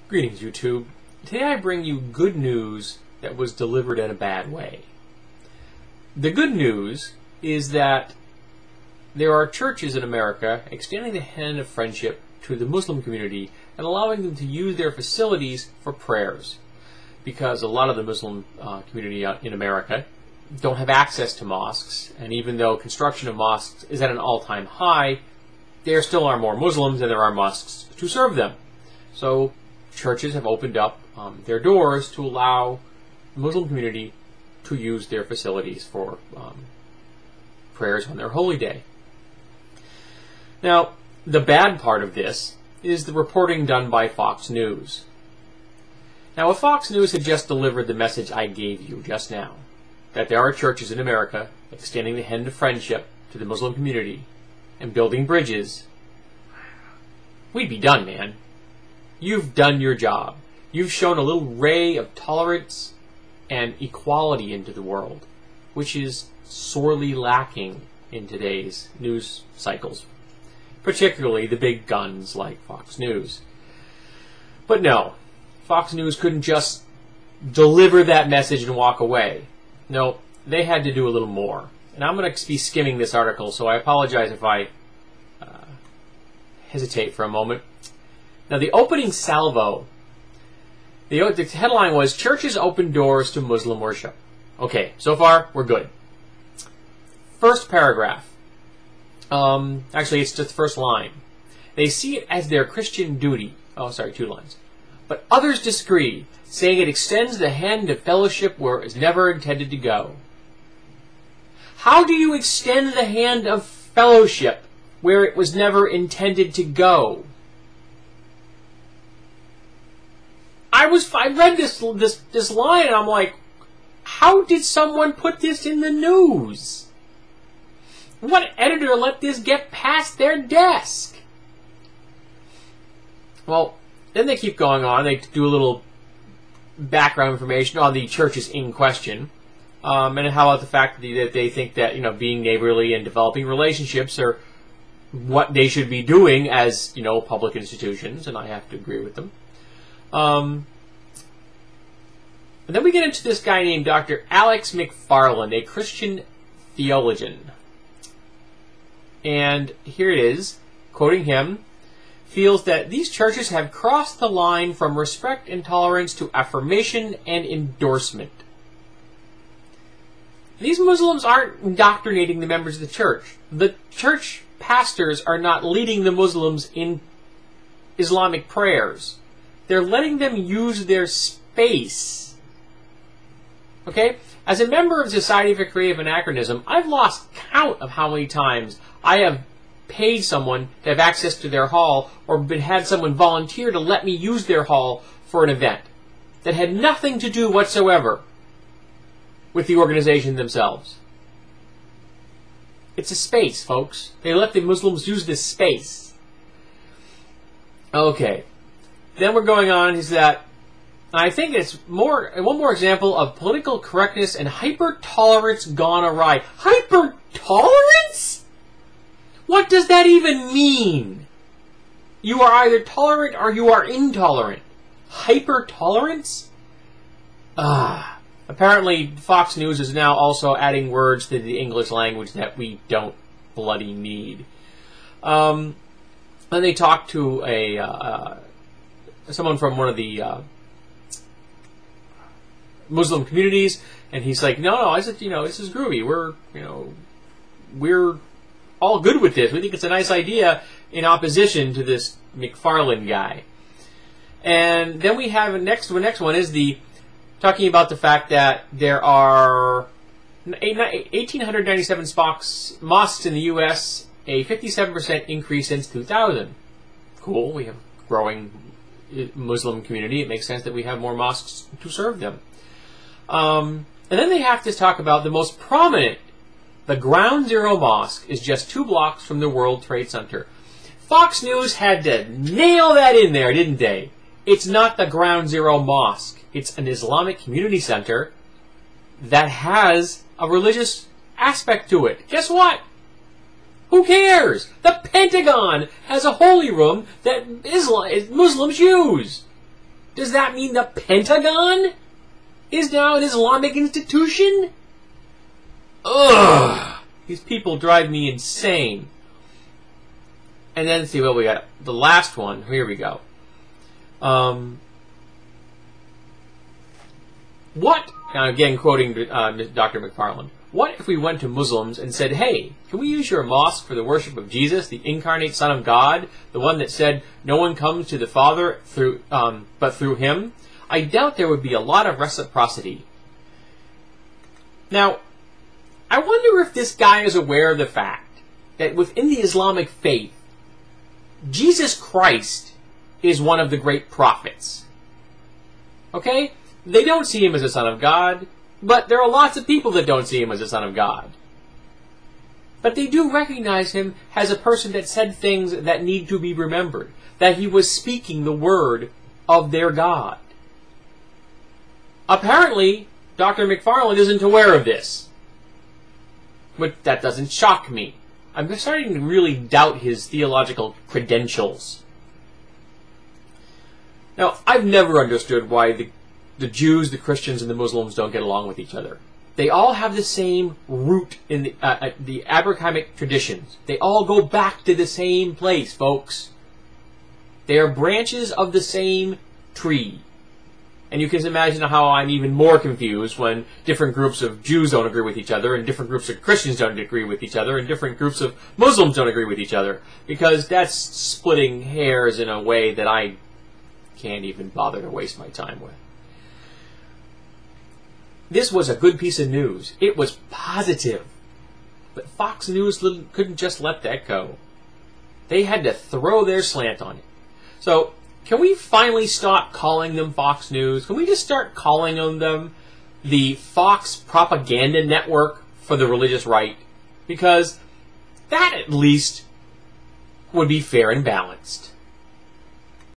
Greetings, YouTube. Today I bring you good news that was delivered in a bad way. The good news is that there are churches in America extending the hand of friendship to the Muslim community and allowing them to use their facilities for prayers. Because a lot of the Muslim community in America don't have access to mosques, and even though construction of mosques is at an all-time high, there still are more Muslims than there are mosques to serve them. So churches have opened up their doors to allow the Muslim community to use their facilities for prayers on their holy day. Now, the bad part of this is the reporting done by Fox News. Now, if Fox News had just delivered the message I gave you just now, that there are churches in America extending the hand of friendship to the Muslim community and building bridges, we'd be done, man. You've done your job. You've shown a little ray of tolerance and equality into the world, which is sorely lacking in today's news cycles, particularly the big guns like Fox News. But no, Fox News couldn't just deliver that message and walk away. No, they had to do a little more. And I'm going to be skimming this article, so I apologize if I hesitate for a moment. Now, the opening salvo, the headline was, "Churches Open Doors to Muslim Worship." Okay, so far, we're good. First paragraph. Actually, it's just the first line. "They see it as their Christian duty." Oh, sorry, 2 lines. "But others disagree, saying it extends the hand of fellowship where it was never intended to go." How do you extend the hand of fellowship where it was never intended to go? I read this line and I'm like, how did someone put this in the news? What editor let this get past their desk? Well, then they keep going on. They do a little background information on the churches in question, and how about the fact that they think that, you know, being neighborly and developing relationships are what they should be doing as, you know, public institutions, and I have to agree with them. And then we get into this guy named Dr. Alex McFarland, a Christian theologian. And here it is, quoting him, feels that these churches have crossed the line from respect and tolerance to affirmation and endorsement. These Muslims aren't indoctrinating the members of the church. The church pastors are not leading the Muslims in Islamic prayers. They're letting them use their space. Okay? As a member of Society for Creative Anachronism, I've lost count of how many times I have paid someone to have access to their hall or had someone volunteer to let me use their hall for an event that had nothing to do whatsoever with the organization themselves. It's a space, folks. They let the Muslims use this space. Okay. Then we're going on is that I think it's one more example of political correctness and hyper-tolerance gone awry. Hyper-tolerance? What does that even mean? You are either tolerant or you are intolerant. Hyper-tolerance? Apparently Fox News is now also adding words to the English language that we don't bloody need. And they talked to someone from one of the Muslim communities, and he's like, no, I said, you know, this is groovy. We're all good with this. We think it's a nice idea in opposition to this McFarland guy. And then we have the next one is talking about the fact that there are 1,897 mosques in the U.S., a 57% increase since 2000. Cool. We have a growing Muslim community. It makes sense that we have more mosques to serve them. And then they have to talk about the most prominent. The Ground Zero Mosque is just 2 blocks from the World Trade Center. Fox News had to nail that in there, didn't they? It's not the Ground Zero Mosque. It's an Islamic community center that has a religious aspect to it. Guess what? Who cares? The Pentagon has a holy room that Muslims use. Does that mean the Pentagon is now an Islamic institution? Ugh! These people drive me insane. And then, see what we got. The last one. Here we go. What, again quoting Dr. McFarland, what if we went to Muslims and said, hey, can we use your mosque for the worship of Jesus, the incarnate Son of God, the one that said no one comes to the Father but through him? I doubt there would be a lot of reciprocity. Now, I wonder if this guy is aware of the fact that within the Islamic faith, Jesus Christ is one of the great prophets. Okay? They don't see him as a son of God, but there are lots of people that don't see him as a son of God. But they do recognize him as a person that said things that need to be remembered, that he was speaking the word of their God. Apparently, Dr. McFarland isn't aware of this. But that doesn't shock me. I'm starting to really doubt his theological credentials. Now, I've never understood why the Jews, the Christians, and the Muslims don't get along with each other. They all have the same root in the Abrahamic traditions. They all go back to the same place, folks. They are branches of the same tree. And you can imagine how I'm even more confused when different groups of Jews don't agree with each other, and different groups of Christians don't agree with each other, and different groups of Muslims don't agree with each other. Because that's splitting hairs in a way that I can't even bother to waste my time with. This was a good piece of news. It was positive. But Fox News couldn't just let that go. They had to throw their slant on it. So, can we finally stop calling them Fox News? Can we just start calling them the Fox Propaganda Network for the religious right? Because that at least would be fair and balanced.